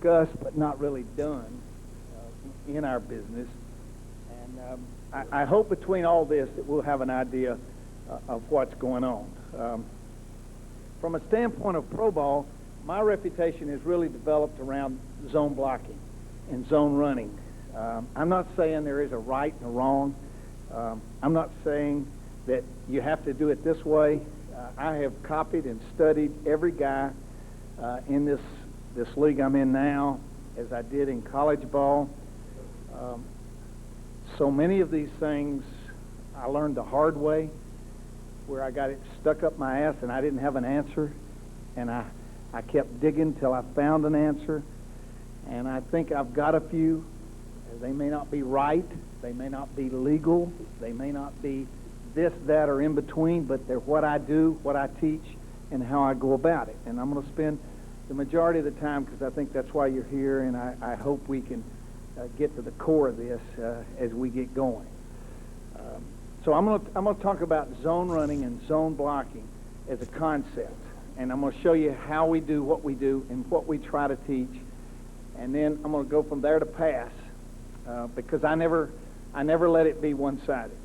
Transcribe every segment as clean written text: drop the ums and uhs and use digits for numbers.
discussed but not really done in our business. And I hope between all this that we'll have an idea of what's going on. From a standpoint of pro ball, my reputation has really developed around zone blocking and zone running. I'm not saying there is a right and a wrong. I'm not saying that you have to do it this way. I have copied and studied every guy in this league I'm in now, as I did in college ball. So many of these things I learned the hard way, where I got it stuck up my ass and I didn't have an answer, and I kept digging till I found an answer. And I think I've got a few. They may not be right, they may not be legal, they may not be this, that, or in between, but they're what I do, what I teach, and how I go about it. And I'm going to spend the majority of the time, because I think that's why you're here, and I hope we can get to the core of this as we get going. So I'm going to talk about zone running and zone blocking as a concept, and I'm going to show you how we do what we do and what we try to teach, and then I'm going to go from there to pass, because I never let it be one-sided.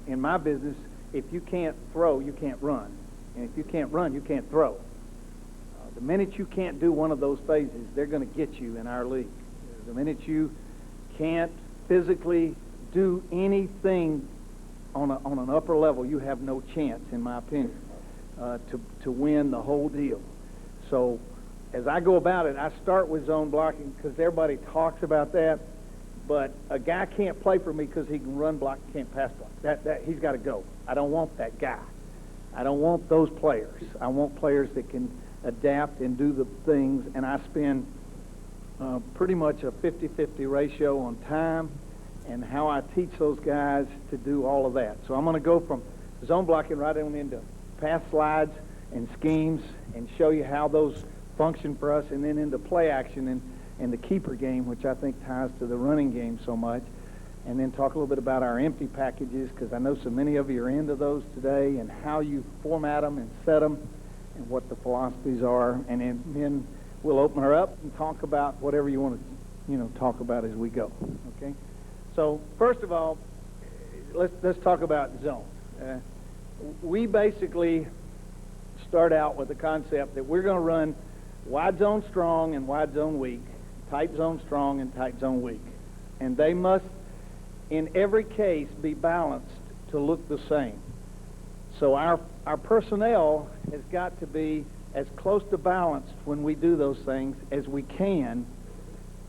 In my business, if you can't throw, you can't run, and if you can't run, you can't throw. The minute you can't do one of those phases, they're going to get you in our league. The minute you can't physically do anything on an upper level, you have no chance, in my opinion, to win the whole deal. So as I go about it, I start with zone blocking because everybody talks about that, but a guy can't play for me because he can run block, can't pass block. He's got to go. I don't want that guy. I don't want those players. I want players that can adapt and do the things, and I spend pretty much a 50-50 ratio on time and how I teach those guys to do all of that. So I'm going to go from zone blocking right on into pass slides and schemes and show you how those function for us, and then into play action and the keeper game, which I think ties to the running game so much, and then talk a little bit about our empty packages, because I know so many of you are into those today, and how you format them and set them and what the philosophies are, and then we'll open her up and talk about whatever you want to talk about as we go. Okay? So first of all, let's talk about zone. We basically start out with the concept that we're going to run wide zone strong and wide zone weak, tight zone strong and tight zone weak. And they must, in every case, be balanced to look the same. So our personnel has got to be as close to balanced when we do those things as we can.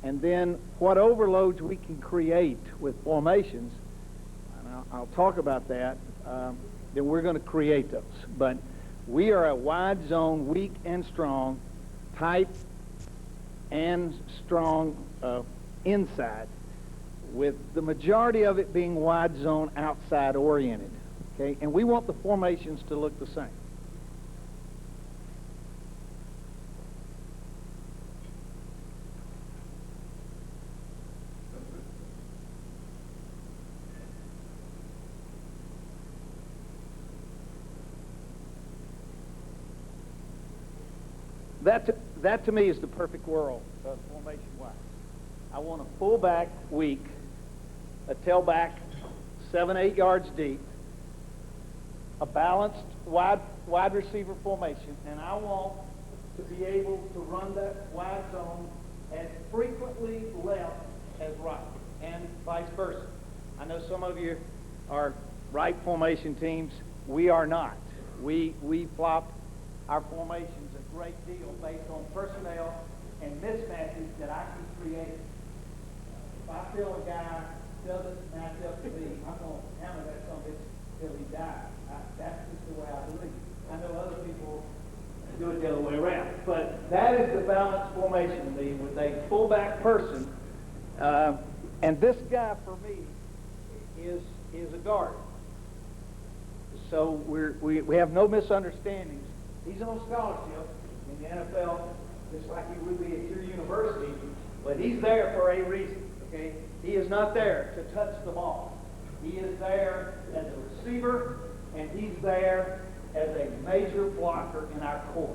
And then what overloads we can create with formations, and I'll talk about that, then we're going to create those. But we are a wide zone, weak and strong, tight and strong inside, with the majority of it being wide zone outside oriented. Okay? And we want the formations to look the same. That to me is the perfect world formation-wise. I want a fullback weak, a tailback 7-8 yards deep, a balanced wide receiver formation, and I want to be able to run that wide zone as frequently left as right, and vice versa. I know some of you are right formation teams. We are not. We flop our formations a great deal based on personnel and mismatches that I can create. If I feel a guy doesn't match up to me, I'm going to hammer that son of a bitch till he dies. That's just the way I believe. I know other people do it the other way around. But that is the balanced formation to me, with a fullback person. And this guy, for me, is a guard. So we have no misunderstandings. He's on scholarship in the NFL, just like he would be at your university, but he's there for a reason, okay? He is not there to touch the ball. He is there as a receiver, and he's there as a major blocker in our corner.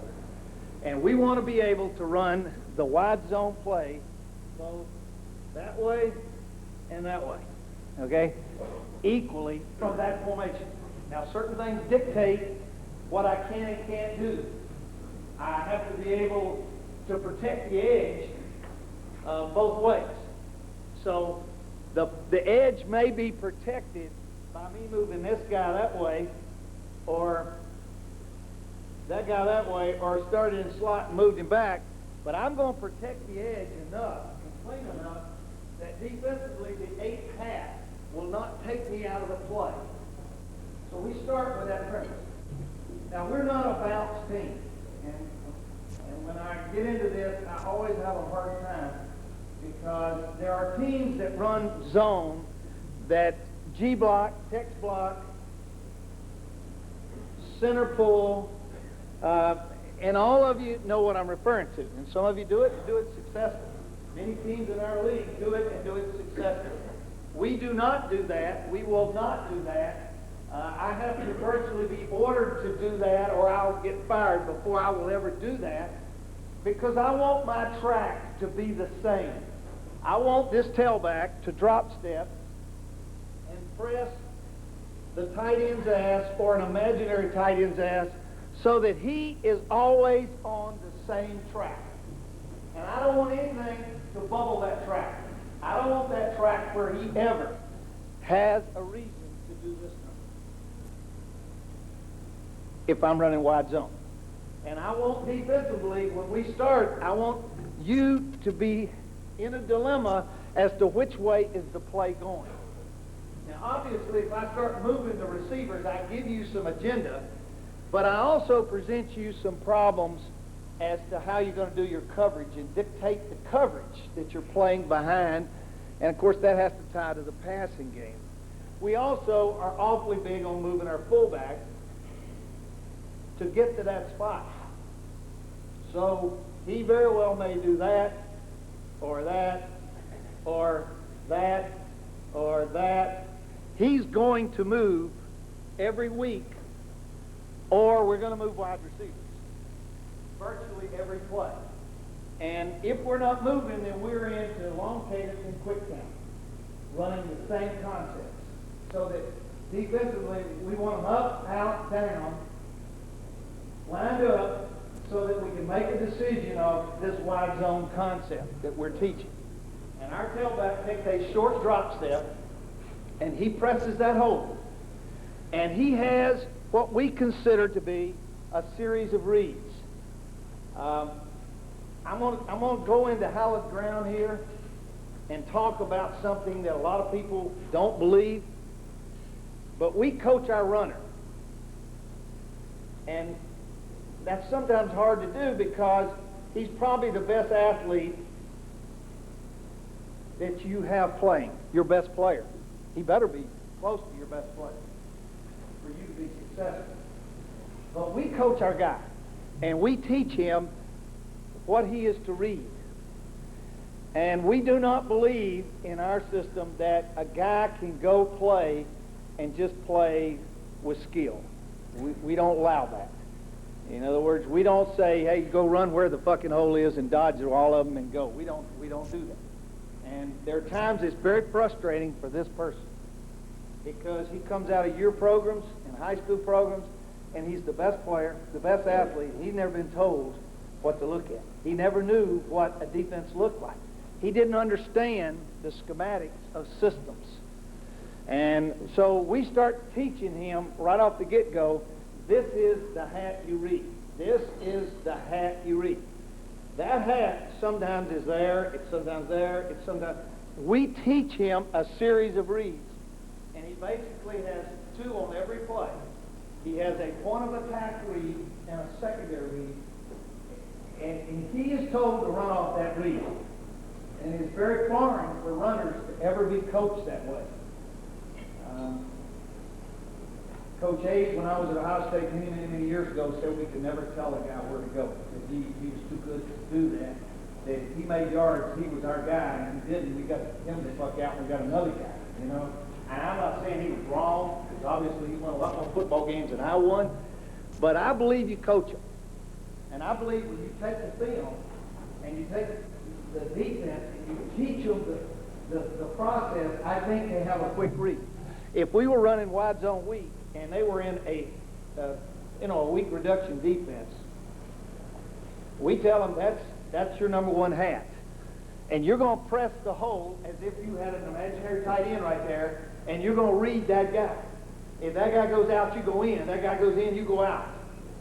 And we want to be able to run the wide zone play both that way and that way, okay, equally from that formation. Now, certain things dictate what I can and can't do. I have to be able to protect the edge both ways. So the edge may be protected by me moving this guy that way, or that guy that way, or started in slot and moved him back, but I'm going to protect the edge enough and clean enough that defensively the 8 hat will not take me out of the play. So we start with that premise. Now, we're not a balanced team, and when I get into this, I always have a hard time, because there are teams that run zone that G block, text block, center pull, and all of you know what I'm referring to. And some of you do it successfully. Many teams in our league do it and do it successfully. We do not do that. We will not do that. I have to virtually be ordered to do that, or I'll get fired before I will ever do that, because I want my track to be the same. I want this tailback to drop step and press the tight end's ass, or an imaginary tight end's ass, so that he is always on the same track. And I don't want anything to bubble that track. I don't want that track where he ever has a reason to do this number, if I'm running wide zone. And I want defensively, when we start, I want you to be in a dilemma as to which way is the play going. Now, obviously, if I start moving the receivers, I give you some agenda, but I also present you some problems as to how you're going to do your coverage and dictate the coverage that you're playing behind. And, of course, that has to tie to the passing game. We also are awfully big on moving our fullback to get to that spot. So he very well may do that, or that, or that, or that. He's going to move every week, or we're going to move wide receivers virtually every play. And if we're not moving, then we're into long cadence and quick count, running the same concepts. So that defensively, we want them up, out, down, lined up, so that we can make a decision of this wide zone concept that we're teaching. And our tailback takes a short drop step, and he presses that hold. And he has what we consider to be a series of reads. I'm going to go into hallowed ground here and talk about something that a lot of people don't believe, but we coach our runner. And that's sometimes hard to do, because he's probably the best athlete that you have playing, your best player. He better be close to your best player for you to be successful. But we coach our guy, and we teach him what he is to read. And we do not believe in our system that a guy can go play and just play with skill. We don't allow that. In other words, we don't say, hey, go run where the fucking hole is and dodge all of them and go. We don't do that. And there are times it's very frustrating for this person, because he comes out of your programs and high school programs, and he's the best player, the best athlete. He's never been told what to look at. He never knew what a defense looked like. He didn't understand the schematics of systems. And so we start teaching him right off the get-go, this is the hat you read. This is the hat you read. That hat sometimes is there, it's sometimes there, it's sometimes... We teach him a series of reads, and he basically has 2 on every play. He has a point of attack read and a secondary read, and he is told to run off that read. And it's very foreign for runners to ever be coached that way. Coach Hayes, when I was at Ohio State many years ago, said we could never tell a guy where to go. That he was too good to do that. That if he made yards, he was our guy, and he didn't. We got him the fuck out, and we got another guy, you know. And I'm not saying he was wrong, because obviously he won a lot more football games than I won, but I believe you coach him. And I believe when you take the film and you take the defense and you teach them the process, I think they have a quick read. If we were running wide zone weak and they were in a weak reduction defense, we tell them that's your number one hat. And you're going to press the hole as if you had an imaginary tight end right there, and you're going to read that guy. If that guy goes out, you go in. If that guy goes in, you go out.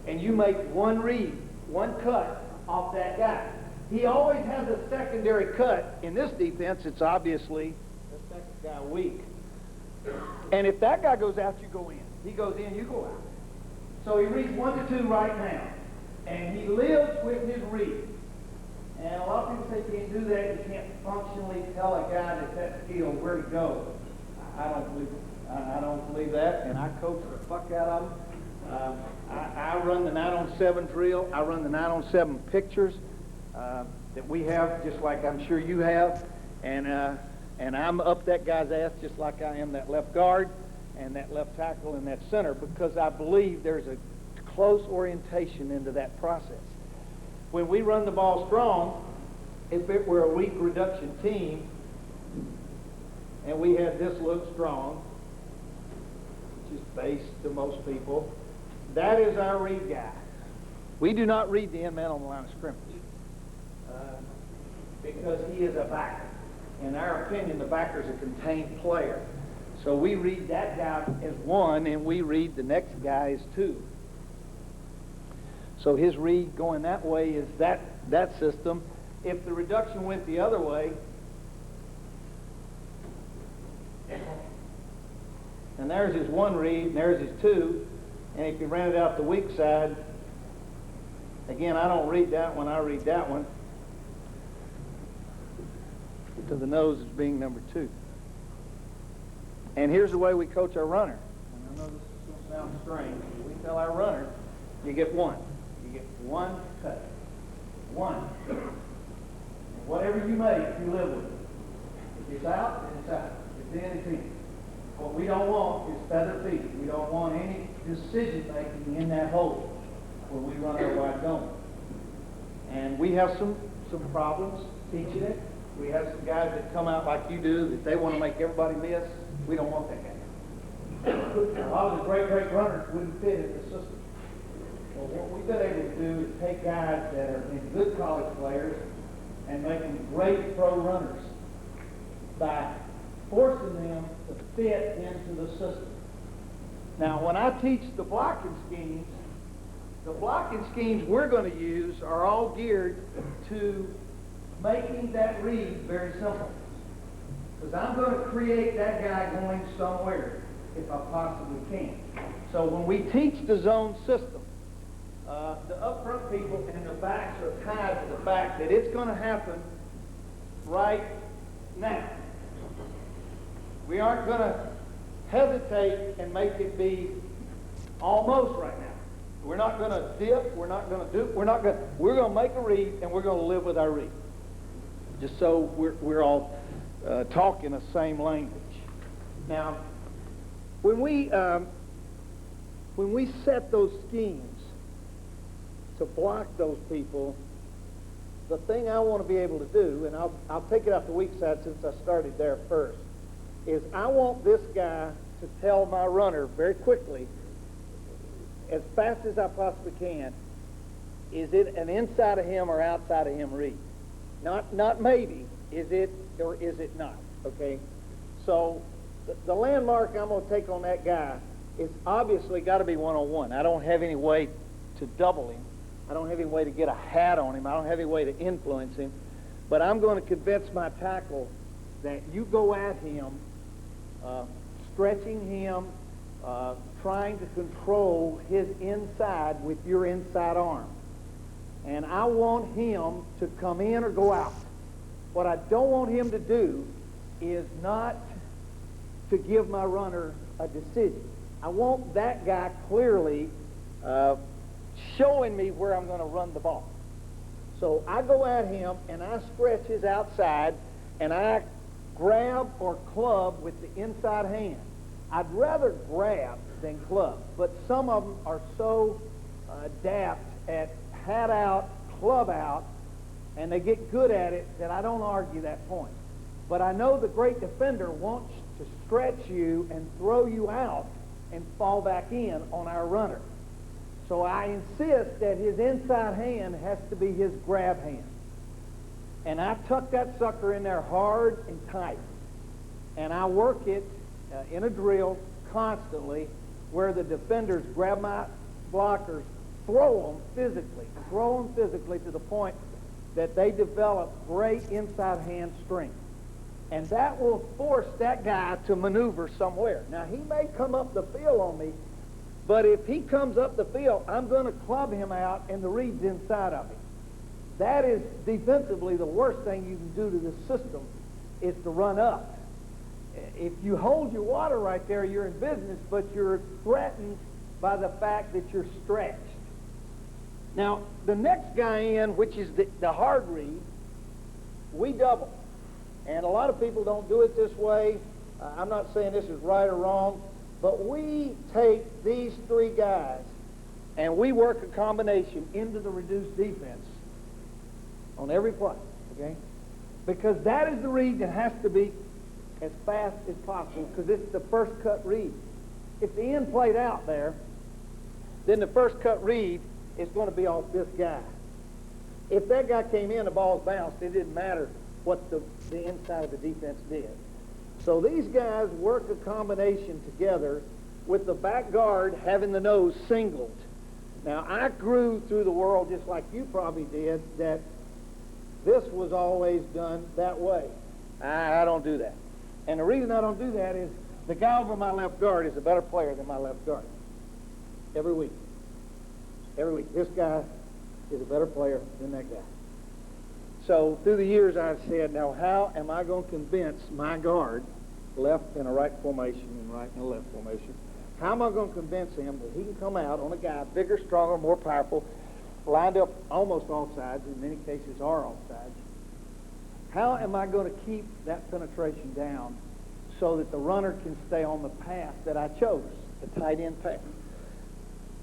And you make one read, one cut off that guy. He always has a secondary cut. In this defense, it's obviously the second guy weak. And if that guy goes out, you go in. He goes in, you go out. So he reads 1 to 2 right now. And he lives with his read. And a lot of people say you can't do that. You can't functionally tell a guy that's that field where to go. I don't believe it. I don't believe that. And I coach the fuck out of them. I run the 9-on-7 drill. I run the 9-on-7 pictures that we have, just like I'm sure you have. And I'm up that guy's ass just like I am that left guard and that left tackle and that center, because I believe there's a close orientation into that process. When we run the ball strong, if it were a weak reduction team, and we had this look strong, which is base to most people, that is our read guy. We do not read the end man on the line of scrimmage because he is a backer. In our opinion, the backer is a contained player. So we read that guy as 1, and we read the next guy as 2. So his read going that way is that system. If the reduction went the other way, and there's his 1 read, and there's his 2, and if you ran it out the weak side, again, I don't read that one, I read that one, to the nose as being number 2. And here's the way we coach our runner. And I know this is going to sound strange. We tell our runner, you get 1. You get 1 cut. 1. And whatever you make, you live with it. If it's out, then it's out. If it's in, it's in. What we don't want is feather feet. We don't want any decision making in that hole when we run our wide zone. And we have some problems teaching it. We have some guys that come out like you do, that they want to make everybody miss. We don't want that guy. A lot of the great runners wouldn't fit in the system. Well, what we've been able to do is take guys that are good college players and make them great pro runners by forcing them to fit into the system. Now, when I teach the blocking schemes we're going to use are all geared to making that read very simple. Because I'm going to create that guy going somewhere if I possibly can. So when we teach the zone system, the up front people and the backs are tied to the fact that it's going to happen right now. We aren't going to hesitate and make it be almost right now. We're not going to dip. We're going to make a read, and we're going to live with our read. Just so we're all talking the same language. Now, when we set those schemes to block those people, the thing I want to be able to do, and I'll take it off the weak side since I started there first, is I want this guy to tell my runner very quickly, as fast as I possibly can, is it an inside of him or outside of him read? Not maybe, is it or is it not, okay? So the landmark I'm going to take on that guy is obviously got to be 1-on-1. I don't have any way to double him. I don't have any way to get a hat on him. I don't have any way to influence him. But I'm going to convince my tackle that you go at him, stretching him, trying to control his inside with your inside arm. And I want him to come in or go out. What I don't want him to do is not to give my runner a decision. I want that guy clearly showing me where I'm going to run the ball. So I go at him and I stretch his outside and I grab or club with the inside hand. I'd rather grab than club, but some of them are so adept at hat out, club out, and they get good at it, that I don't argue that point. But I know the great defender wants to stretch you and throw you out and fall back in on our runner. So I insist that his inside hand has to be his grab hand. And I tuck that sucker in there hard and tight. And I work it in a drill constantly where the defenders grab my blockers, throw them physically to the point that they develop great inside hand strength. And that will force that guy to maneuver somewhere. Now, he may come up the field on me, but if he comes up the field, I'm going to club him out and the reed's inside of him. That is defensively the worst thing you can do to this system, is to run up. If you hold your water right there, you're in business, but you're threatened by the fact that you're stretched. Now, the next guy in, which is the hard reed, we double. And a lot of people don't do it this way. I'm not saying this is right or wrong, but we take these three guys and we work a combination into the reduced defense on every play, okay? Because that is the reed that has to be as fast as possible, because it's the first cut reed. If the end played out there, then the first cut reed is going to be off this guy. If that guy came in, the ball's bounced, it didn't matter what the inside of the defense did. So these guys work a combination together with the back guard having the nose singled. Now, I grew through the world just like you probably did, that this was always done that way. I don't do that. And the reason I don't do that is the guy over my left guard is a better player than my left guard. Every week. Every week. This guy is a better player than that guy. So through the years I've said, now how am I going to convince my guard, left in a right formation and right in a left formation, how am I going to convince him that he can come out on a guy bigger, stronger, more powerful, lined up almost all sides, in many cases are all sides? How am I going to keep that penetration down so that the runner can stay on the path that I chose, the tight end path?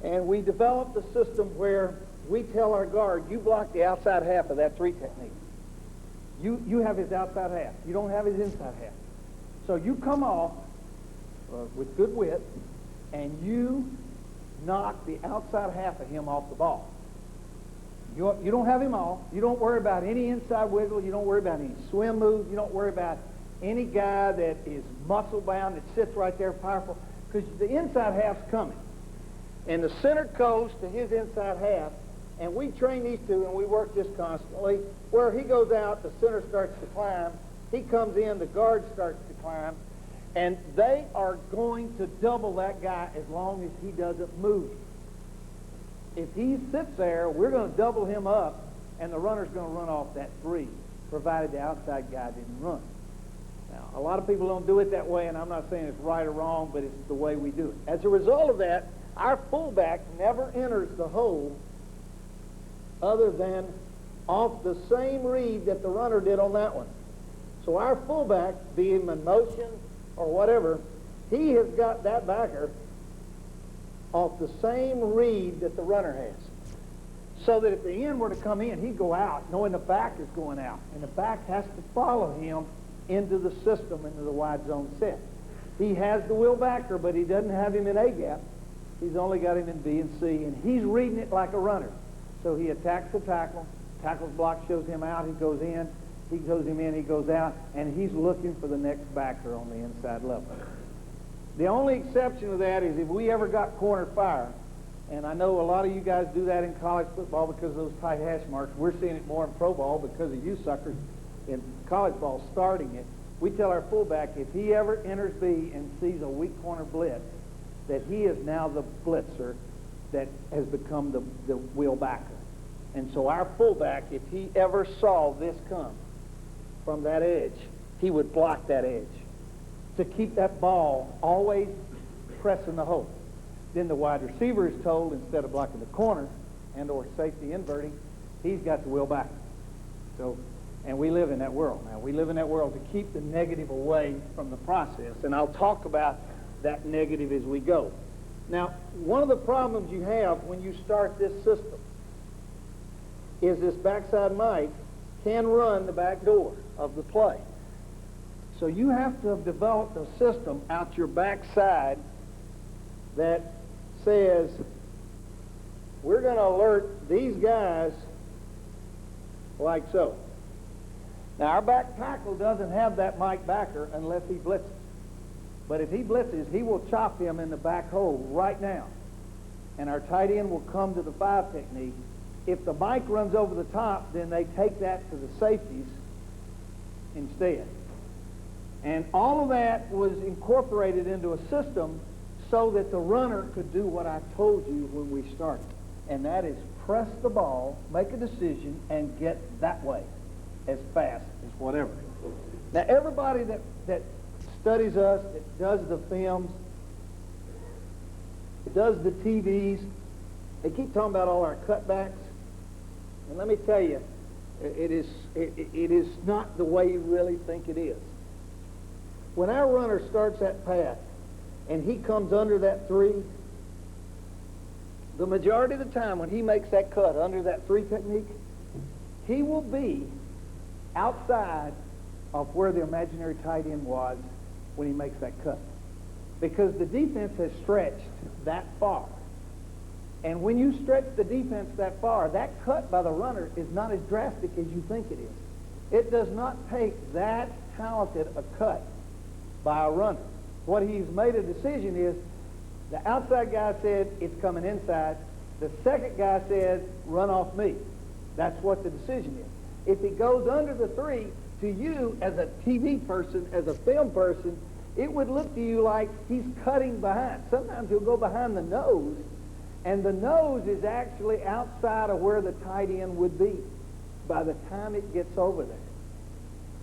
And we developed a system where we tell our guard, you block the outside half of that three technique. You have his outside half. You don't have his inside half. So you come off with good width, and you knock the outside half of him off the ball. You don't have him off. You don't worry about any inside wiggle. You don't worry about any swim moves. You don't worry about any guy that is muscle-bound that sits right there powerful, because the inside half's coming. And the center goes to his inside half, and we train these two, and we work this constantly, where he goes out, the center starts to climb, he comes in, the guard starts to climb, and they are going to double that guy as long as he doesn't move. If he sits there, we're going to double him up, and the runner's going to run off that three, provided the outside guy didn't run. Now, a lot of people don't do it that way, and I'm not saying it's right or wrong, but it's the way we do it. As a result of that, our fullback never enters the hole other than off the same reed that the runner did on that one. So our fullback, be him in motion or whatever, he has got that backer off the same reed that the runner has. So that if the end were to come in, he'd go out knowing the back is going out. And the back has to follow him into the system, into the wide zone set. He has the wheel backer, but he doesn't have him in A gap. He's only got him in B and C, and he's reading it like a runner. So he attacks the tackle. Tackle's block shows him out. He goes in. He goes him in. He goes out. And he's looking for the next backer on the inside level. The only exception to that is if we ever got corner fire, and I know a lot of you guys do that in college football because of those tight hash marks. We're seeing it more in pro ball because of you suckers in college ball starting it. We tell our fullback if he ever enters B and sees a weak corner blitz, that he is now the blitzer that has become the wheel backer. And so our fullback, if he ever saw this come from that edge, he would block that edge to keep that ball always pressing the hole. Then the wide receiver is told, instead of blocking the corner and or safety inverting, he's got the wheel backer. So, and we live in that world now. We live in that world to keep the negative away from the process. And I'll talk about that negative as we go. Now, one of the problems you have when you start this system is this backside mic can run the back door of the play. So you have to have developed a system out your backside that says, we're going to alert these guys like so. Now, our back tackle doesn't have that Mike backer unless he blitzes. But if he blitzes, he will chop him in the back hole right now. And our tight end will come to the 5 technique. If the Mike runs over the top, then they take that to the safeties instead. And all of that was incorporated into a system so that the runner could do what I told you when we started. And that is press the ball, make a decision, and get that way as fast as whatever. Now, everybody that studies us, that does the films, does the TVs, they keep talking about all our cutbacks. And let me tell you, it is not the way you really think it is. When our runner starts that pass and he comes under that 3, the majority of the time when he makes that cut under that 3 technique, he will be outside of where the imaginary tight end was when he makes that cut. Because the defense has stretched that far. And when you stretch the defense that far, that cut by the runner is not as drastic as you think it is. It does not take that talented a cut by a runner. What he's made a decision is, the outside guy said, it's coming inside. The second guy said, run off me. That's what the decision is. If he goes under the 3, to you as a TV person, as a film person, it would look to you like he's cutting behind. Sometimes he'll go behind the nose, and the nose is actually outside of where the tight end would be by the time it gets over there.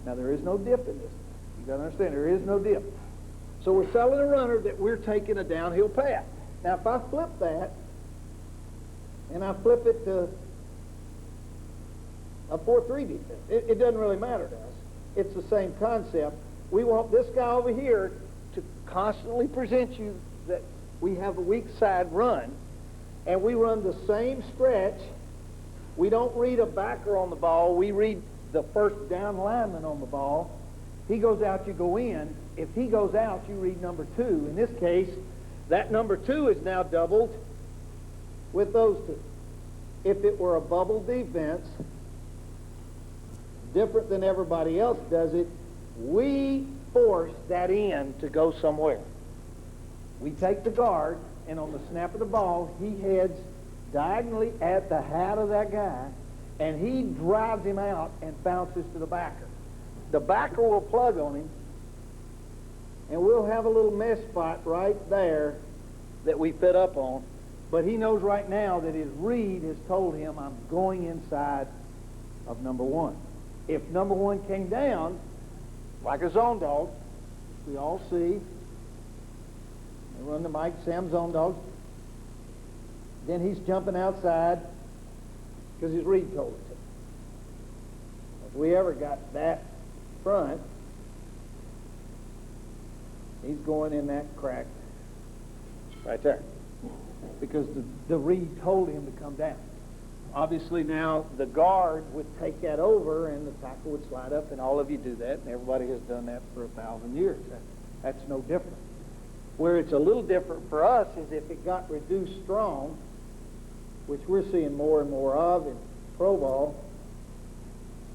Now, there is no dip in this. You got to understand, there is no dip. So we're telling a runner that we're taking a downhill pass. Now, if I flip that, and I flip it to a 4-3 defense, it doesn't really matter to us. It's the same concept. We want this guy over here to constantly present you that we have a weak side run, and we run the same stretch. We don't read a backer on the ball. We read the first down lineman on the ball. He goes out, you go in. If he goes out, you read number 2. In this case, that number 2 is now doubled with those 2. If it were a bubble defense, different than everybody else does it, we force that end to go somewhere. We take the guard, and on the snap of the ball, he heads diagonally at the hat of that guy, and he drives him out and bounces to the backer. The backer will plug on him, and we'll have a little mesh spot right there that we fit up on, but he knows right now that his read has told him, I'm going inside of number 1. If number 1 came down, like a zone dog, we all see, they run the Mike Sam zone dog, then he's jumping outside because his read told it to. If we ever got that front, he's going in that crack right there because the read told him to come down. Obviously now the guard would take that over and the tackle would slide up, and all of you do that, and everybody has done that for 1,000 years. That's no different. Where it's a little different for us is if it got reduced strong, which we're seeing more and more of in pro ball,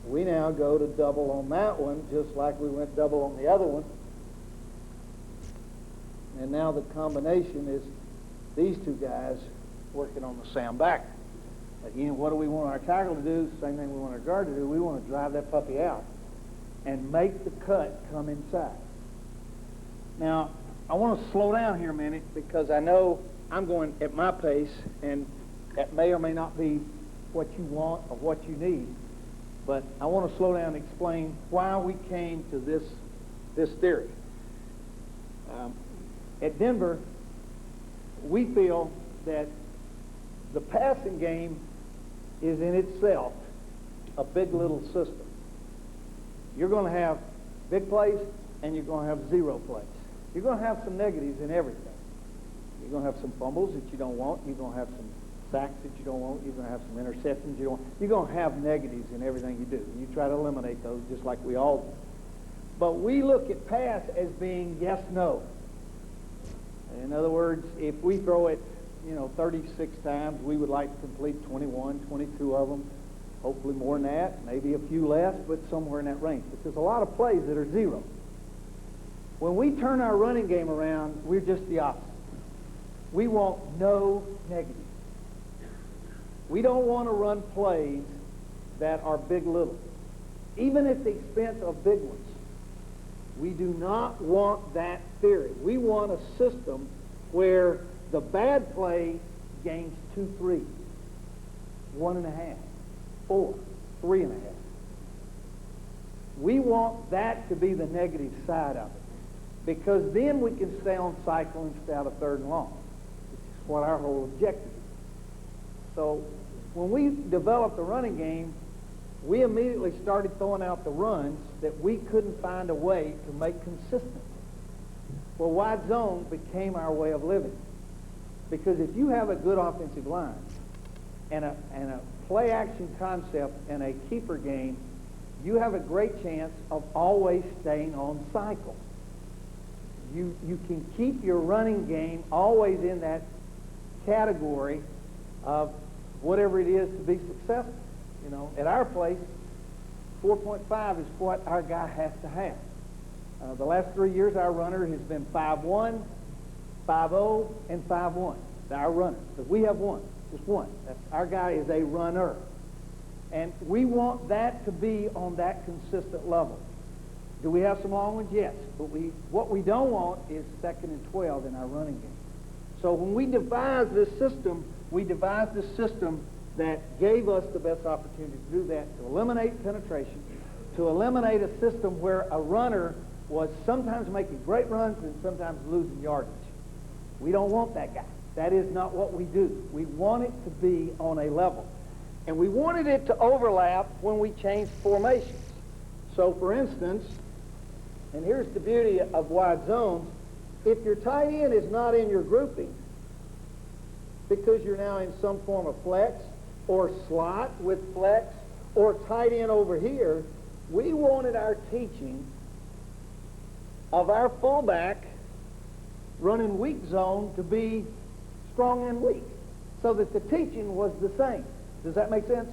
we now go to double on that one just like we went double on the other one. And now the combination is these 2 guys working on the Sam backer. Again, what do we want our tackle to do? Same thing we want our guard to do. We want to drive that puppy out and make the cut come inside. Now, I want to slow down here a minute because I know I'm going at my pace, and that may or may not be what you want or what you need. But I want to slow down and explain why we came to this theory. At Denver, we feel that the passing game is in itself a big little system. You're going to have big plays and you're going to have 0 plays. You're going to have some negatives in everything. You're going to have some fumbles that you don't want. You're going to have some sacks that you don't want. You're going to have some interceptions you don't want. You're going to have negatives in everything you do. You try to eliminate those just like we all do. But we look at pass as being yes, no. In other words, if we throw it, 36 times, we would like to complete 21, 22 of them. Hopefully more than that, maybe a few less, but somewhere in that range. But there's a lot of plays that are zero. When we turn our running game around, we're just the opposite. We want no negatives. We don't want to run plays that are big-little, even at the expense of big ones. We do not want that theory. We want a system where the bad play gains 2 3, 1.5, 4, 3.5. We want that to be the negative side of it, because then we can stay on cycle and stay out of 3rd and long, which is what our whole objective is. So when we developed the running game, we immediately started throwing out the runs that we couldn't find a way to make consistent. Well, wide zone became our way of living. Because if you have a good offensive line and a play-action concept and a keeper game, you have a great chance of always staying on cycle. You can keep your running game always in that category of whatever it is to be successful. At our place, 4.5 is what our guy has to have. The last 3 years, our runner has been 5-1, 5-0, and 5-1. Our runner, because we have one, just one. Our guy is a runner. And we want that to be on that consistent level. Do we have some long ones? Yes. But what we don't want is 2nd and 12 in our running game. So when we devised this system, we devised a system that gave us the best opportunity to do that, to eliminate penetration, to eliminate a system where a runner was sometimes making great runs and sometimes losing yardage. We don't want that guy. That is not what we do. We want it to be on a level. And we wanted it to overlap when we changed formations. So, for instance, and here's the beauty of wide zones, if your tight end is not in your grouping, because you're now in some form of flex, or slot with flex, or tight end over here, we wanted our teaching of our fullback running weak zone to be strong and weak, so that the teaching was the same. Does that make sense?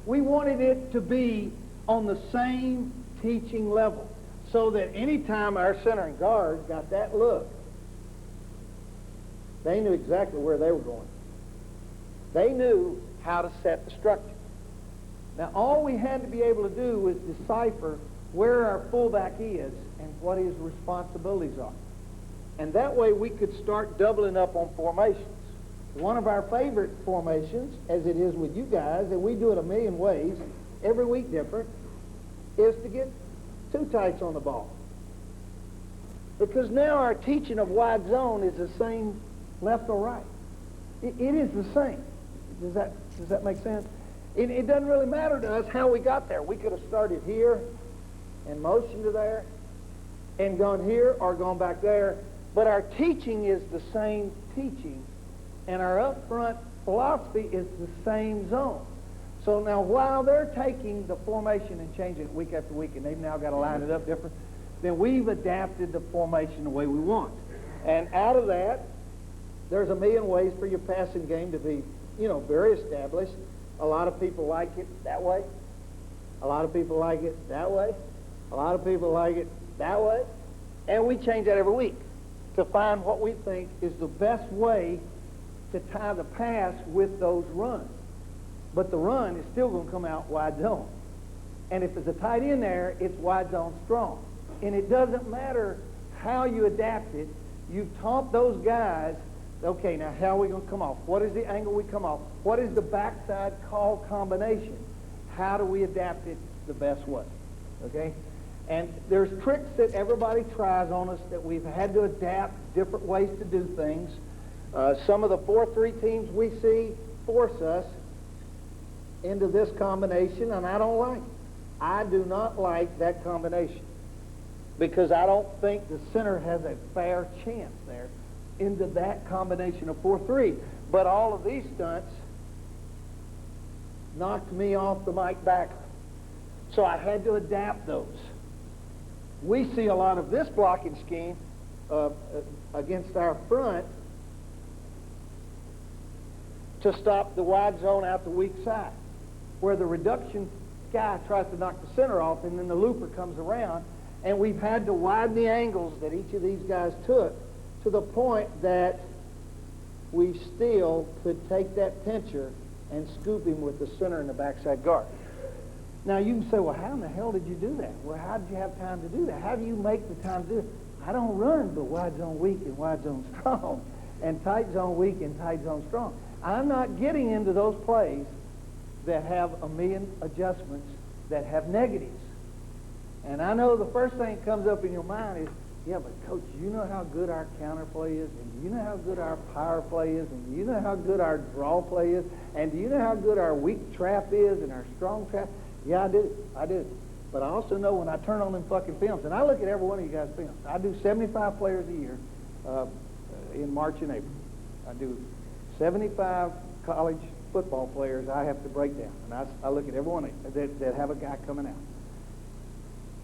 We wanted it to be on the same teaching level, so that anytime our center and guards got that look, they knew exactly where they were going. They knew how to set the structure. Now, all we had to be able to do was decipher where our fullback is and what his responsibilities are. And that way we could start doubling up on formations. One of our favorite formations, as it is with you guys, and we do it a million ways, every week different, is to get 2 tights on the ball. Because now our teaching of wide zone is the same left or right. It is the same. Does that make sense? It doesn't really matter to us how we got there. We could have started here and motioned to there and gone here or gone back there. But our teaching is the same teaching, and our up front philosophy is the same zone. So now while they're taking the formation and changing it week after week, and they've now got to line it up different, then we've adapted the formation the way we want. And out of that, there's a million ways for your passing game to be, very established. A lot of people like it that way. A lot of people like it that way. A lot of people like it that way. And we change that every week to find what we think is the best way to tie the pass with those runs. But the run is still going to come out wide zone. And if there's a tight end there, it's wide zone strong. And it doesn't matter how you adapt it. You've taught those guys, okay, now how are we going to come off? What is the angle we come off? What is the backside call combination? How do we adapt it the best way? Okay? And there's tricks that everybody tries on us that we've had to adapt different ways to do things. Some of the 4-3 teams we see force us into this combination, and I don't like it. I do not like that combination because I don't think the center has a fair chance there into that combination of 4-3. But all of these stunts knocked me off the mic back. So I had to adapt those. We see a lot of this blocking scheme against our front to stop the wide zone out the weak side, where the reduction guy tries to knock the center off, and then the looper comes around, and we've had to widen the angles that each of these guys took to the point that we still could take that pincher and scoop him with the center and the backside guard. Now you can say, well, how in the hell did you do that? Well, how did you have time to do that? How do you make the time to do it? I don't run but wide zone weak and wide zone strong, and tight zone weak and tight zone strong. I'm not getting into those plays that have a million adjustments that have negatives. And I know the first thing that comes up in your mind is, yeah, but Coach, you know how good our counter play is, and you know how good our power play is, and you know how good our draw play is, and do you know how good our weak trap is and our strong trap? Yeah, I do. But I also know when I turn on them fucking films, and I look at every one of you guys' films. I do 75 players a year in March and April. I do 75 college football players I have to break down. And I look at every one of them that have a guy coming out.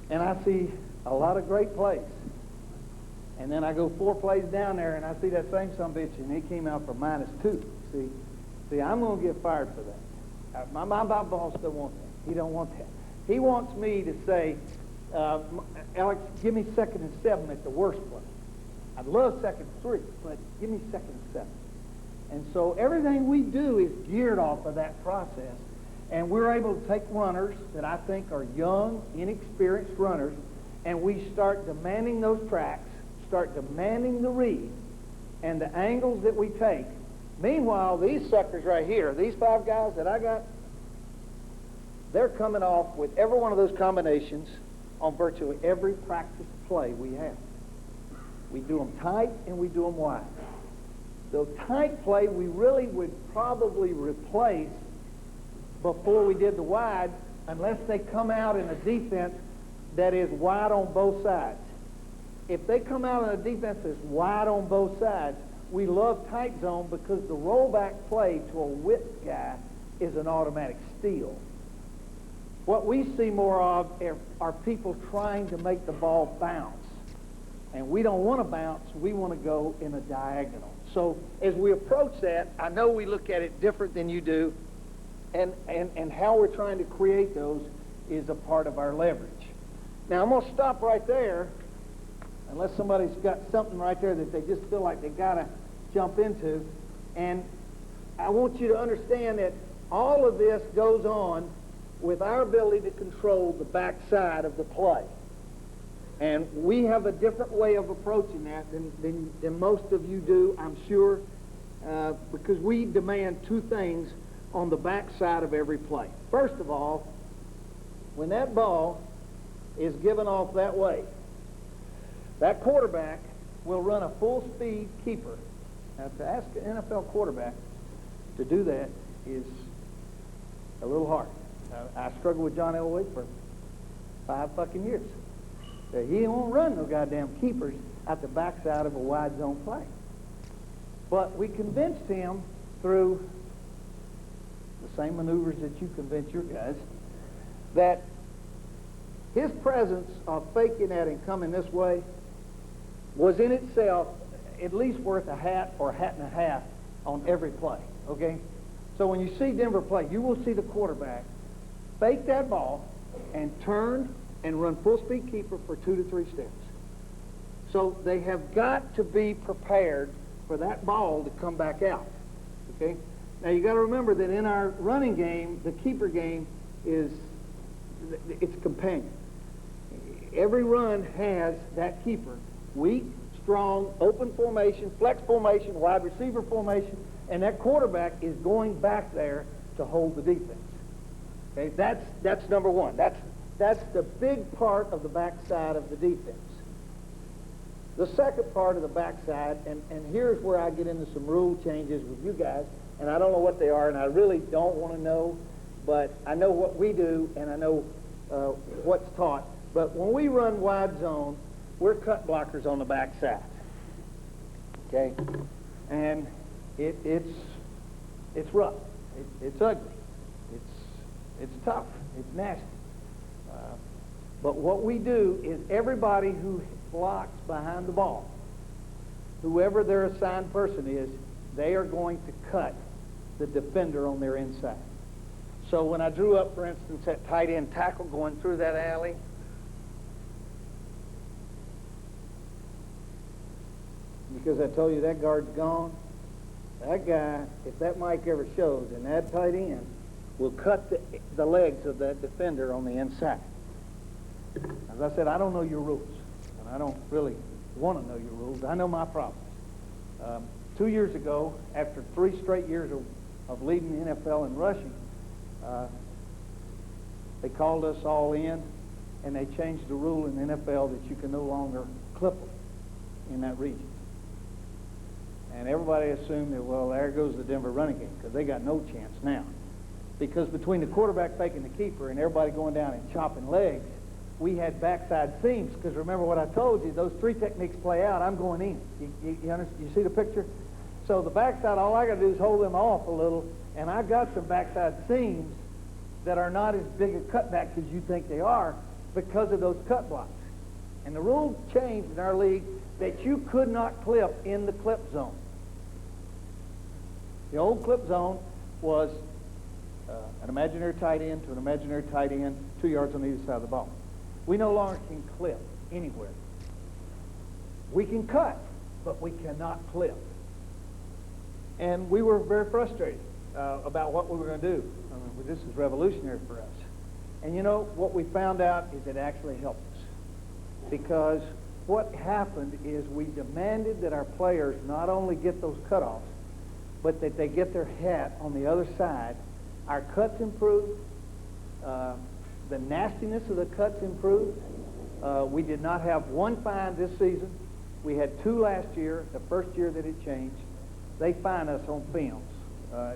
And I see a lot of great plays. And then I go 4 plays down there, and I see that same sumbitch, and he came out for -2. See, I'm going to get fired for that. My boss don't want that. He don't want that. He wants me to say, Alex, give me 2nd and 7 at the worst play. I'd love 2nd and 3, but give me 2nd and 7. And so everything we do is geared off of that process. And we're able to take runners that I think are young, inexperienced runners, and we start demanding those tracks, start demanding the read, and the angles that we take. Meanwhile, these suckers right here, these 5 guys that I got, they're coming off with every one of those combinations on virtually every practice play we have. We do them tight and we do them wide. The tight play we really would probably replace before we did the wide, unless they come out in a defense that is wide on both sides. If they come out in a defense that's wide on both sides, we love tight zone because the rollback play to a width guy is an automatic steal. What we see more of are people trying to make the ball bounce. And we don't want to bounce, we want to go in a diagonal. So as we approach that, I know we look at it different than you do, and how we're trying to create those is a part of our leverage. Now I'm going to stop right there, unless somebody's got something right there that they just feel like they got to jump into. And I want you to understand that all of this goes on with our ability to control the backside of the play. And we have a different way of approaching that than most of you do, I'm sure, because we demand 2 things on the backside of every play. First of all, when that ball is given off that way, that quarterback will run a full-speed keeper. Now, to ask an NFL quarterback to do that is a little hard. I struggled with John Elway for 5 fucking years. He won't run no goddamn keepers at the backside of a wide zone play. But we convinced him through the same maneuvers that you convince your guys that his presence of faking that and coming this way was in itself at least worth a hat or a hat and a half on every play, okay? So when you see Denver play, you will see the quarterback fake that ball and turn and run full-speed keeper for 2 to 3 steps. So they have got to be prepared for that ball to come back out, okay? Now you got to remember that in our running game, the keeper game is its companion. Every run has that keeper. Weak, strong, open formation, flex formation, wide receiver formation, and that quarterback is going back there to hold the defense. Okay, that's number one. That's the big part of the backside of the defense. The second part of the backside, and here's where I get into some rule changes with you guys, and I don't know what they are, and I really don't want to know, but I know what we do, and I know what's taught. But when we run wide zone, we're cut blockers on the backside. Okay, and it's rough. It's ugly. It's tough. It's nasty. But what we do is everybody who blocks behind the ball, whoever their assigned person is, they are going to cut the defender on their inside. So when I drew up, for instance, that tight end tackle going through that alley, because I told you that guard's gone, that guy, if that mic ever shows, and that tight end will cut the legs of that defender on the inside. As I said, I don't know your rules, and I don't really want to know your rules. I know my problems. 2 years ago, after 3 straight years of leading the NFL in rushing, they called us all in, and they changed the rule in the NFL that you can no longer clip them in that region. And everybody assumed that, well, there goes the Denver running game, because they got no chance now. Because between the quarterback faking the keeper and everybody going down and chopping legs, we had backside seams, because remember what I told you, those 3 techniques play out, I'm going in. You see the picture? So the backside, all I got to do is hold them off a little, and I've got some backside seams that are not as big a cutbacks as you think they are because of those cut blocks. And the rule changed in our league that you could not clip in the clip zone. The old clip zone was an imaginary tight end to an imaginary tight end, 2 yards on either side of the ball. We no longer can clip anywhere. We can cut, but we cannot clip. And we were very frustrated about what we were going to do. I mean, this is revolutionary for us. And you know, what we found out is it actually helped us. Because what happened is we demanded that our players not only get those cutoffs, but that they get their hat on the other side. Our cuts improved. The nastiness of the cuts improved. We did not have 1 fine this season. We had 2 last year, the first year that it changed. They fine us on films.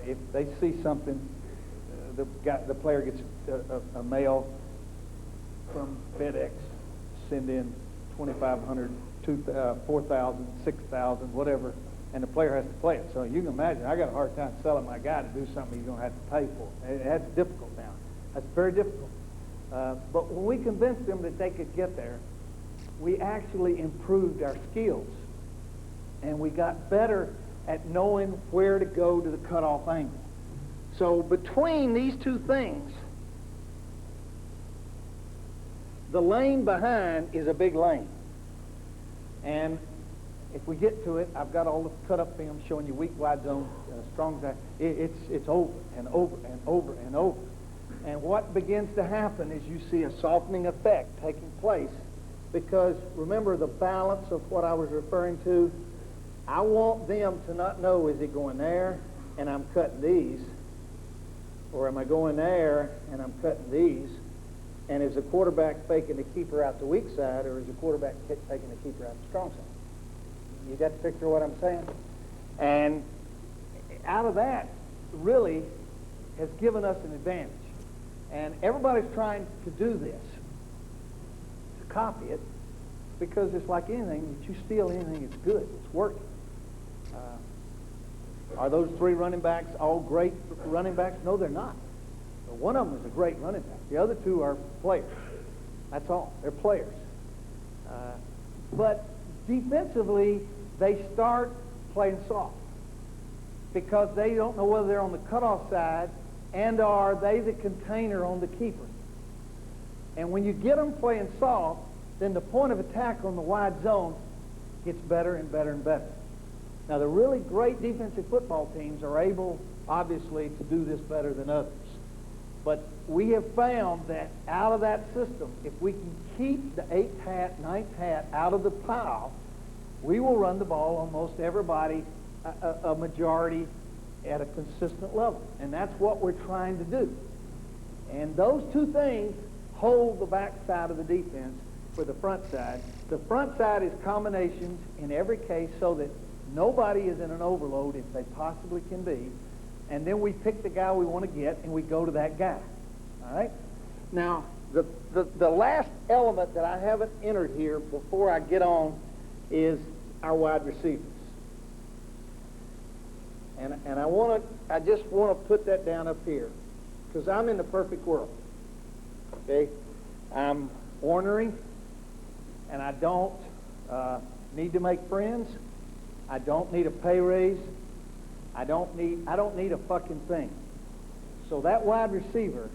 If they see something, the player gets a mail from FedEx, send in $2,500, $4,000, $6,000, whatever, and the player has to play it. So you can imagine, I got a hard time selling my guy to do something he's going to have to pay for. That's difficult now. That's very difficult. But when we convinced them that they could get there, we actually improved our skills. And we got better at knowing where to go to the cutoff angle. So between these 2 things, the lane behind is a big lane. And if we get to it, I've got all the cut-up film showing you weak, wide zone, strong side. It's over and over and over and over. And what begins to happen is you see a softening effect taking place, because remember the balance of what I was referring to. I want them to not know, is it going there and I'm cutting these, or am I going there and I'm cutting these, and is the quarterback faking the keeper out the weak side, or is the quarterback taking the keeper out the strong side? You got to picture what I'm saying? And out of that really has given us an advantage. And everybody's trying to do this, to copy it, because it's like anything, that you steal anything, it's good, it's working. Are those 3 running backs all great running backs? No, they're not. But one of them is a great running back. The other 2 are players. That's all. They're players. But defensively, they start playing soft, because they don't know whether they're on the cutoff side and are they the container on the keeper. And when you get them playing soft, then the point of attack on the wide zone gets better and better and better. Now, the really great defensive football teams are able, obviously, to do this better than others. But we have found that out of that system, if we can keep the 8th hat, 9th hat out of the pile, we will run the ball on most everybody, a majority, at a consistent level. And that's what we're trying to do. And those 2 things hold the back side of the defense for the front side. The front side is combinations in every case so that nobody is in an overload if they possibly can be. And then we pick the guy we want to get, and we go to that guy. All right? Now, the last element that I haven't entered here before I get on is our wide receivers. And I just want to put that down up here. because I'm in the perfect world. Okay? I'm ornery, and I don't need to make friends. I don't need a pay raise. I don't need a fucking thing. So that wide receiver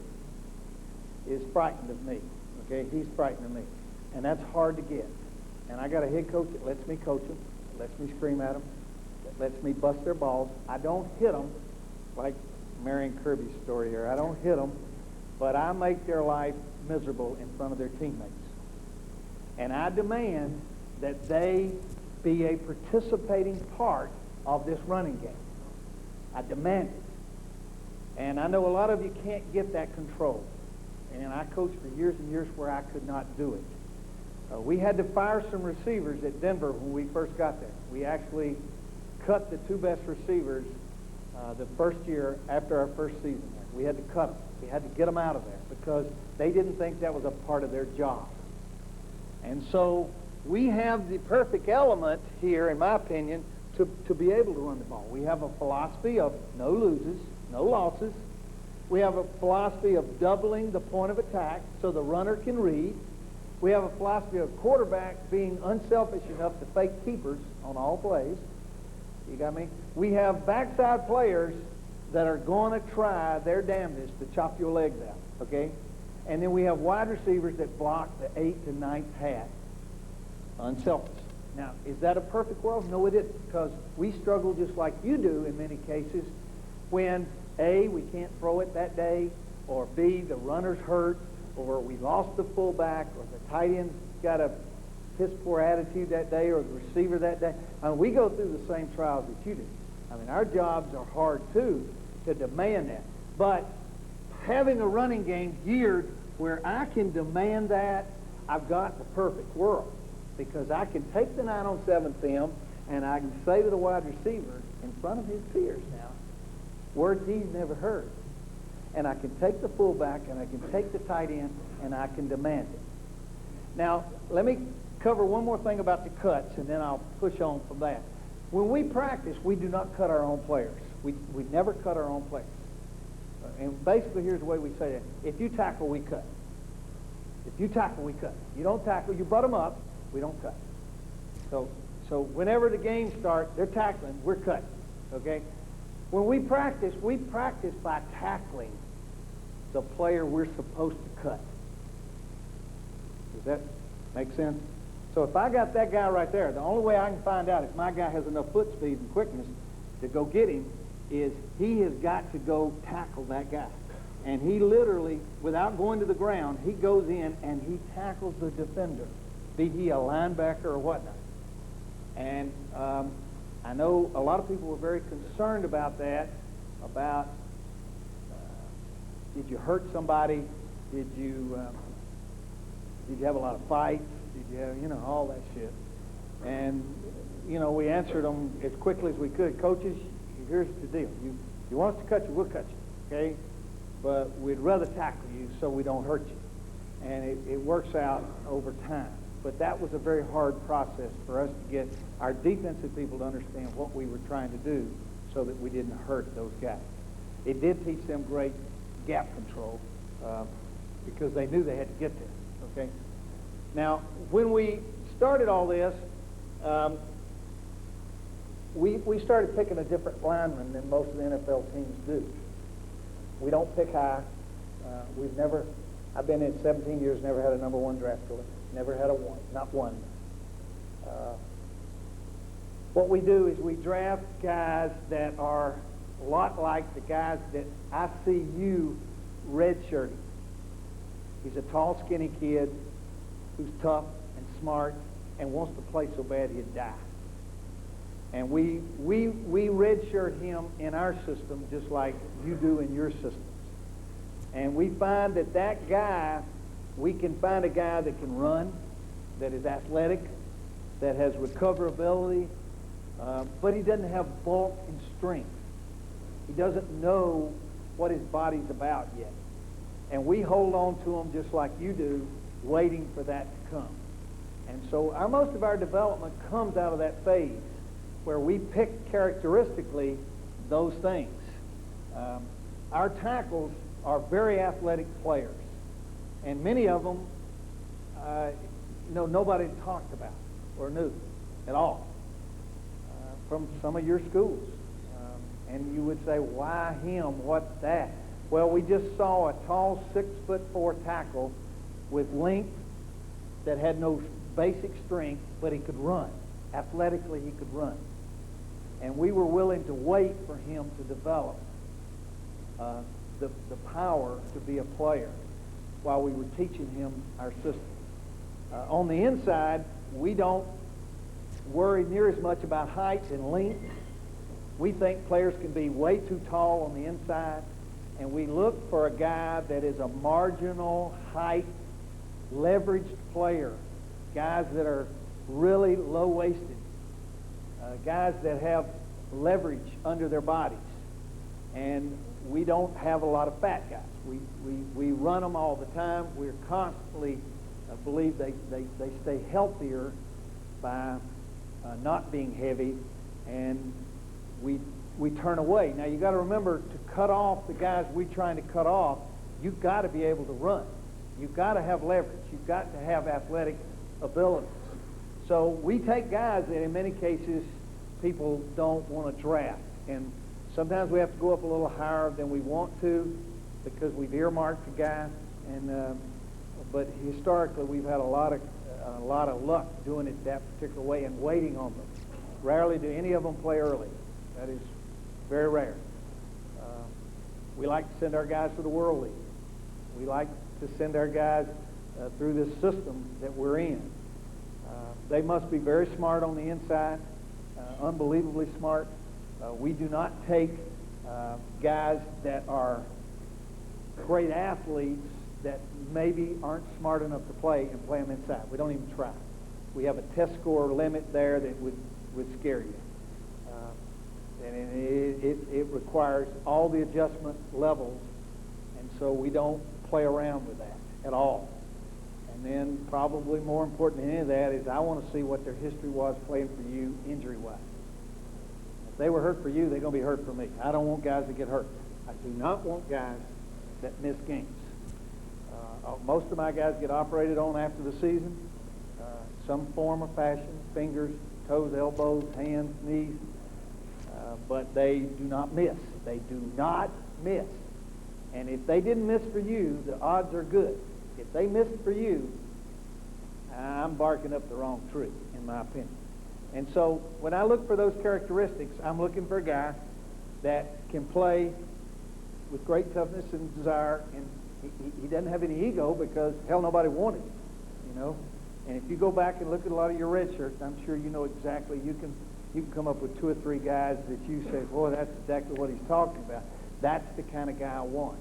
is frightened of me. Okay? He's frightened of me. And that's hard to get. And I got a head coach that lets me coach them, that lets me scream at them, that lets me bust their balls. I don't hit them like Marion Kirby's story here. I don't hit them, but I make their life miserable in front of their teammates. And I demand that they be a participating part of this running game. I demand it. And I know a lot of you can't get that control. And I coached for years and years where I could not do it. We had to fire some receivers at Denver when we first got there. We actually cut the two best receivers the first year after our first season there. We had to cut them. We had to get them out of there because they didn't think that was a part of their job. And so we have the perfect element here, in my opinion, to be able to run the ball. We have a philosophy of no loses, no losses. We have a philosophy of doubling the point of attack so the runner can read. We have a philosophy of quarterback being unselfish enough to fake keepers on all plays. You got me? We have backside players that are going to try their damnedest to chop your legs out, okay? And then we have wide receivers that block the 8th to 9th hat. Unselfish. Now, is that a perfect world? No, it isn't, because we struggle just like you do in many cases when, A, we can't throw it that day, or B, the runner's hurt, or we lost the fullback, or the tight end's got a piss-poor attitude that day, or the receiver that day. I mean, we go through the same trials that you do. I mean, our jobs are hard, too, to demand that. But having a running game geared where I can demand that, I've got the perfect world. Because I can take the 9-on-7 film, and I can say to the wide receiver in front of his peers now, words he's never heard. And I can take the fullback, and I can take the tight end, and I can demand it. Now, let me cover one more thing about the cuts, and then I'll push on from that. When we practice, we do not cut our own players. We never cut our own players. And basically, here's the way we say that. If you tackle, we cut. If you tackle, we cut. You don't tackle, you butt them up, we don't cut. So whenever the game starts, they're tackling, we're cutting. Okay? When we practice by tackling the player we're supposed to cut. Does that make sense? So if I got that guy right there, the only way I can find out if my guy has enough foot speed and quickness to go get him is he has got to go tackle that guy. And he literally, without going to the ground, he goes in and he tackles the defender, be he a linebacker or whatnot. And I know a lot of people were very concerned about that, about did you hurt somebody? Did you have a lot of fights? Did you have, all that shit? And, we answered them as quickly as we could. Coaches, here's the deal. You want us to cut you, we'll cut you, okay? But we'd rather tackle you so we don't hurt you. And it works out over time. But that was a very hard process for us to get our defensive people to understand what we were trying to do so that we didn't hurt those guys. It did teach them great gap control because they knew they had to get there, okay? Now, when we started all this, we started picking a different lineman than most of the NFL teams do. We don't pick high. I've been in 17 years, never had a number one draft choice. Never had a one, not one. What we do is we draft guys that are a lot like the guys that I see you redshirting. He's a tall, skinny kid who's tough and smart and wants to play so bad he'd die. And we redshirt him in our system just like you do in your systems. And we find that guy, we can find a guy that can run, that is athletic, that has recoverability, but he doesn't have bulk and strength. He doesn't know what his body's about yet. And we hold on to him just like you do, waiting for that to come. And so most of our development comes out of that phase where we pick characteristically those things. Our tackles are very athletic players, and many of them, nobody talked about or knew at all from some of your schools. And you would say, why him? What's that? Well, we just saw a tall 6'4" tackle with length that had no basic strength, but he could run. Athletically, he could run. And we were willing to wait for him to develop the power to be a player while we were teaching him our system. On the inside, we don't worry near as much about height and length. We think players can be way too tall on the inside, and we look for a guy that is a marginal height, leveraged player, guys that are really low-waisted, guys that have leverage under their bodies. And we don't have a lot of fat guys. We run them all the time. We're constantly, I believe they stay healthier by not being heavy, and we turn away. Now, you got to remember, to cut off the guys we're trying to cut off, you've got to be able to run. You've got to have leverage. You've got to have athletic abilities. So we take guys that in many cases people don't want to draft. And sometimes we have to go up a little higher than we want to because we've earmarked a guy. But historically we've had a lot of luck doing it that particular way and waiting on them. Rarely do any of them play early. That is very rare. We like to send our guys to the World League. We like to send our guys through this system that we're in. They must be very smart on the inside, unbelievably smart. We do not take guys that are great athletes that maybe aren't smart enough to play and play them inside. We don't even try. We have a test score limit there that would scare you. And it requires all the adjustment levels, and so we don't play around with that at all. And then probably more important than any of that is I want to see what their history was playing for you injury-wise. If they were hurt for you, they're going to be hurt for me. I don't want guys that get hurt. I do not want guys that miss games. Most of my guys get operated on after the season, some form or fashion, fingers, toes, elbows, hands, knees, but they do not miss. They do not miss. And if they didn't miss for you, the odds are good. If they missed for you, I'm barking up the wrong tree, in my opinion. And so when I look for those characteristics, I'm looking for a guy that can play with great toughness and desire, and he doesn't have any ego because, hell, nobody wanted him, you know. And if you go back and look at a lot of your red shirts, I'm sure you know exactly. You can come up with 2 or 3 guys that you say, boy, that's exactly what he's talking about. That's the kind of guy I want.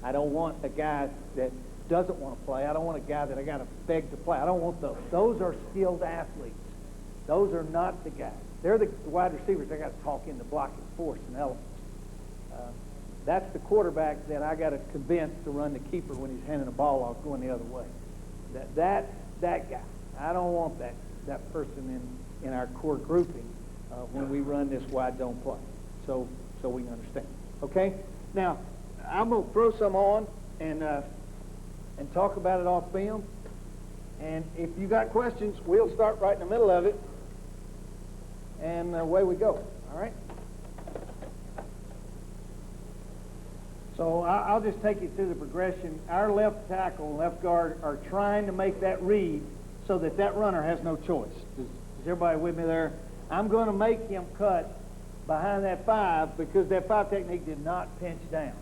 I don't want a guy that doesn't want to play. I don't want a guy that I got to beg to play. I don't want those. Those are skilled athletes. Those are not the guys. They're the wide receivers I got to talk into blocking force and elements. That's the quarterback that I got to convince to run the keeper when he's handing the ball off going the other way. That guy. I don't want that person in our core grouping when we run this wide don't play. So we can understand. Okay? Now, I'm going to throw some on and talk about it off film. And if you got questions, we'll start right in the middle of it. And away we go. All right? So I'll just take you through the progression. Our left tackle and left guard are trying to make that read so that runner has no choice. Is everybody with me there? I'm going to make him cut behind that 5 because that 5 technique did not pinch down.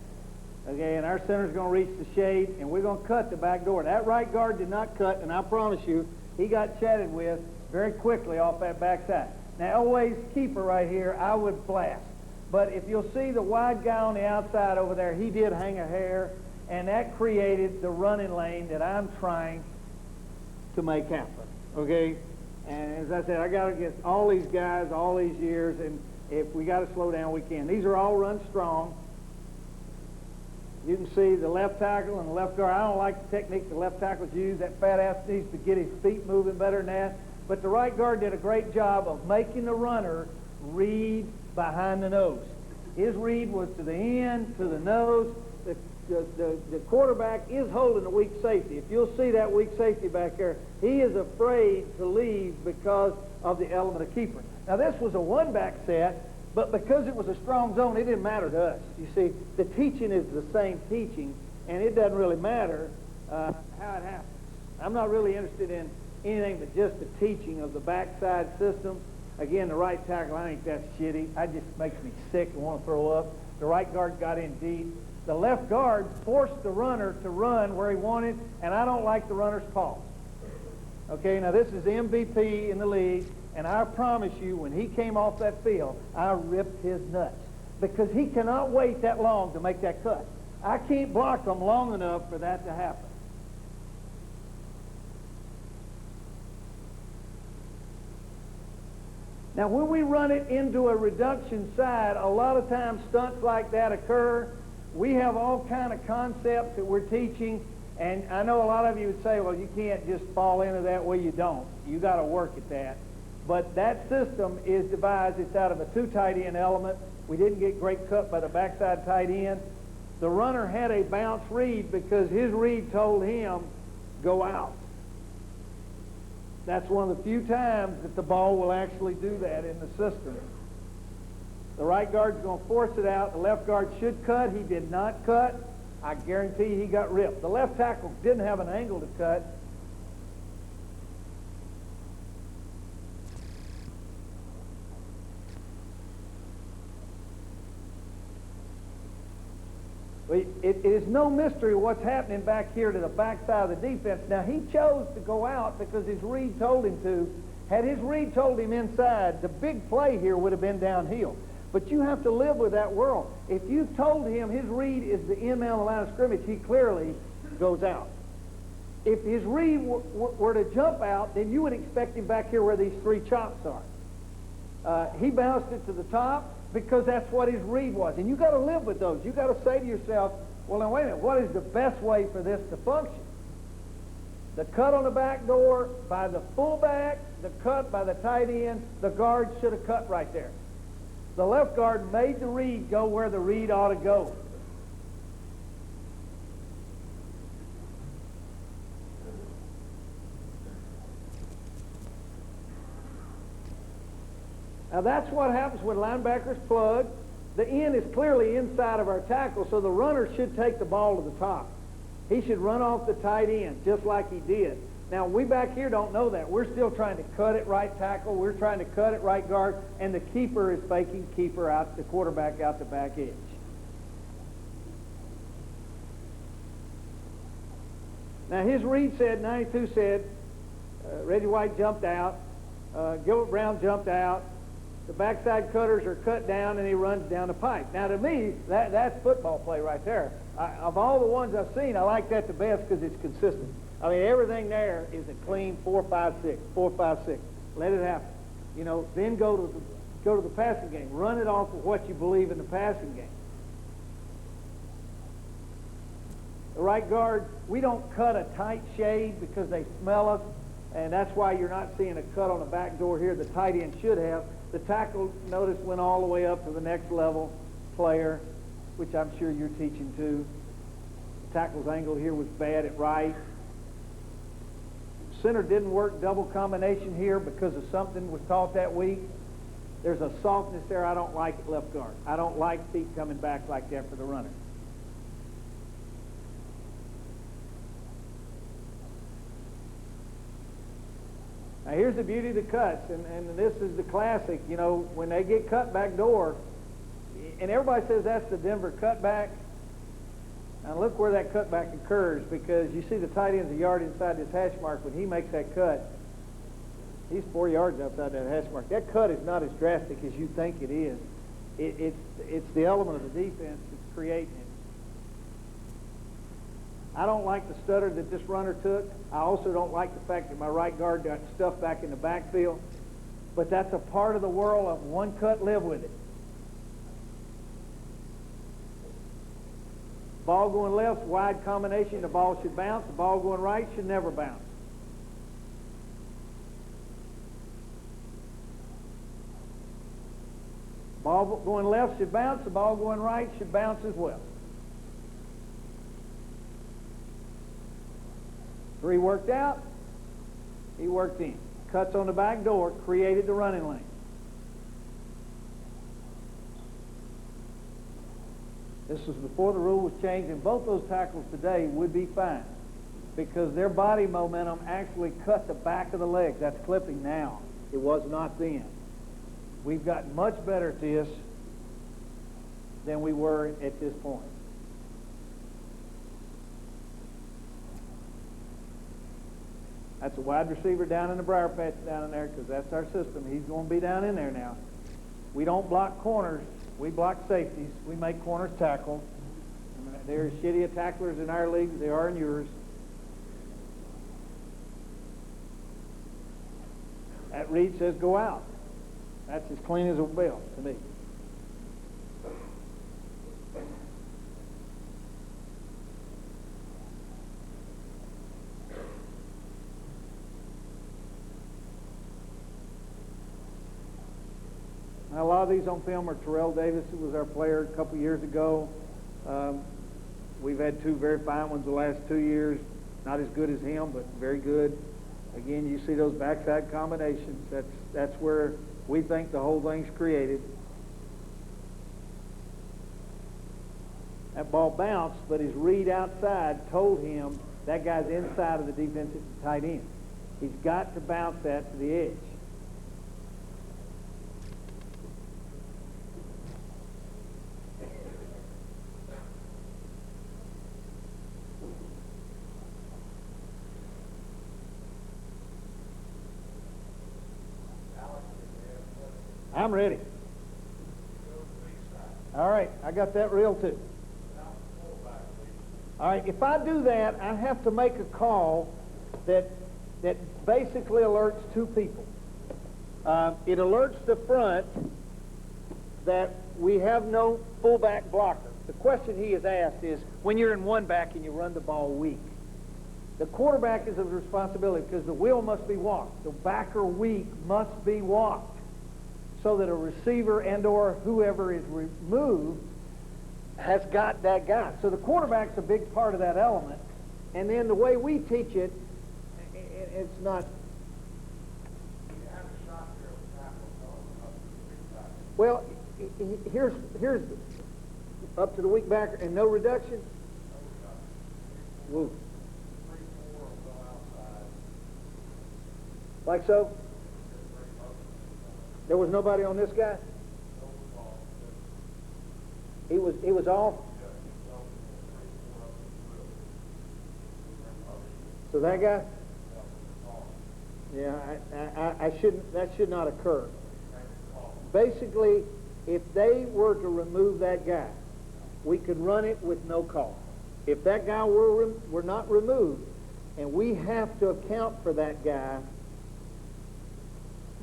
Okay, and our center's going to reach the shade, and we're going to cut the back door. That right guard did not cut, and I promise you, he got chatted with very quickly off that backside. Now, Elway's keeper right here, I would blast. But if you'll see the wide guy on the outside over there, he did hang a hair, and that created the running lane that I'm trying to make happen. Okay? And as I said, I got to get all these guys all these years, and if we got to slow down, we can. These are all run strong. You can see the left tackle and the left guard. I don't like the technique the left tackles use. That fat ass needs to get his feet moving better than that. But the right guard did a great job of making the runner read behind the nose. His read was to the end, to the nose. the quarterback is holding a weak safety. If you'll see that weak safety back there, he is afraid to leave because of the element of keeper. Now, this was a one-back set, but because it was a strong zone, it didn't matter to us. You see, the teaching is the same teaching, and it doesn't really matter how it happens. I'm not really interested in anything but just the teaching of the backside system. Again, the right tackle, I think that's shitty. That just makes me sick and want to throw up. The right guard got in deep. The left guard forced the runner to run where he wanted, and I don't like the runner's pause. Okay, now this is the MVP in the league, and I promise you, when he came off that field, I ripped his nuts because he cannot wait that long to make that cut. I can't block him long enough for that to happen. Now, when we run it into a reduction side, a lot of times stunts like that occur. We have all kind of concepts that we're teaching, and I know a lot of you would say, well, you can't just fall into that. Well, you don't. You got to work at that. But that system is devised. It's out of a two tight end element. We didn't get great cut by the backside tight end. The runner had a bounce read because his read told him, go out. That's one of the few times that the ball will actually do that in the system. The right guard's going to force it out. The left guard should cut. He did not cut. I guarantee he got ripped. The left tackle didn't have an angle to cut. It is no mystery what's happening back here to the backside of the defense. Now, he chose to go out because his read told him to. Had his read told him inside, the big play here would have been downhill. But you have to live with that world. If you told him his read is the end man on the line of scrimmage, he clearly goes out. If his read were to jump out, then you would expect him back here where these three chops are. He bounced it to the top because that's what his read was. And you got to live with those. You got to say to yourself, well, now wait a minute, what is the best way for this to function? The cut on the back door by the fullback, the cut by the tight end, the guard should have cut right there. The left guard made the read go where the read ought to go. Now that's what happens when linebackers plug. The end is clearly inside of our tackle, so the runner should take the ball to the top. He should run off the tight end just like he did. Now, we back here don't know that. We're still trying to cut it right tackle. We're trying to cut it right guard, and the keeper is faking keeper out, the quarterback out the back edge. Now, his read said, 92 said, Reggie White jumped out, Gilbert Brown jumped out, the backside cutters are cut down, and he runs down the pipe. Now, to me, that's football play right there. Of all the ones I've seen, I like that the best because it's consistent. I mean, everything there is a clean 4-5-6, 4-5-6. Let it happen. You know, then go to the passing game. Run it off of what you believe in the passing game. The right guard, we don't cut a tight shade because they smell us, and that's why you're not seeing a cut on the back door here. The tight end should have. The tackle, notice, went all the way up to the next level player, which I'm sure you're teaching too. The tackle's angle here was bad at right. Center didn't work double combination here because of something was taught that week. There's a softness there I don't like at left guard. I don't like feet coming back like that for the runner. Now here's the beauty of the cuts, and this is the classic. You know, when they get cut back door, and everybody says that's the Denver cutback. Now look where that cutback occurs, because you see the tight end's a yard inside this hash mark. When he makes that cut, he's 4 yards outside that hash mark. That cut is not as drastic as you think it is. It's the element of the defense that's creating it. I don't like the stutter that this runner took. I also don't like the fact that my right guard got stuffed back in the backfield. But that's a part of the world of one cut, live with it. Ball going left, wide combination, the ball should bounce. The ball going right should never bounce. Ball going left should bounce. The ball going right should bounce as well. Where he worked out, he worked in. Cuts on the back door created the running lane. This was before the rule was changed, and both those tackles today would be fine because their body momentum actually cut the back of the legs. That's clipping now. It was not then. We've gotten much better at this than we were at this point. That's a wide receiver down in the briar patch down in there because that's our system. He's going to be down in there now. We don't block corners. We block safeties. We make corners tackle. They're as shitty a tacklers in our league as they are in yours. That read says go out. That's as clean as a bell to me. Now, a lot of these on film are Terrell Davis, who was our player a couple years ago. We've had two very fine ones the last 2 years. Not as good as him, but very good. Again, you see those backside combinations. That's where we think the whole thing's created. That ball bounced, but his read outside told him that guy's inside of the defensive tight end. He's got to bounce that to the edge. I'm ready. All right, I got that reel too. All right, if I do that, I have to make a call that basically alerts two people. It alerts the front that we have no fullback blocker. The question he has asked is, when you're in one back and you run the ball weak, the quarterback is a responsibility because the wheel must be walked. The backer weak must be walked, so that a receiver and or whoever is removed has got that guy. So the quarterback's a big part of that element. And then the way we teach it, it's not... Well, here's up to the weak backer and no reduction. Woo. Like so? There was nobody on this guy? He was off? So that guy? Yeah, I shouldn't, that should not occur. Basically, if they were to remove that guy, we could run it with no call. If that guy were not removed, and we have to account for that guy,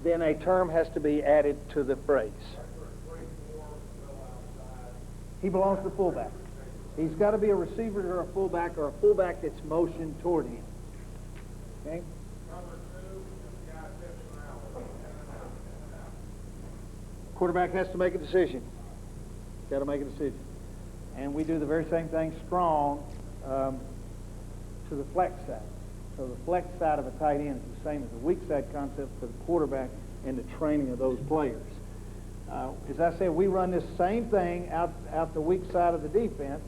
then a term has to be added to the phrase. He belongs to the fullback. He's got to be a receiver or a fullback that's motioned toward him. Okay? Quarterback has to make a decision. Got to make a decision. And we do the very same thing strong to the flex side. So the flex side of a tight end is the same as the weak side concept for the quarterback and the training of those players. As I said, we run this same thing out the weak side of the defense,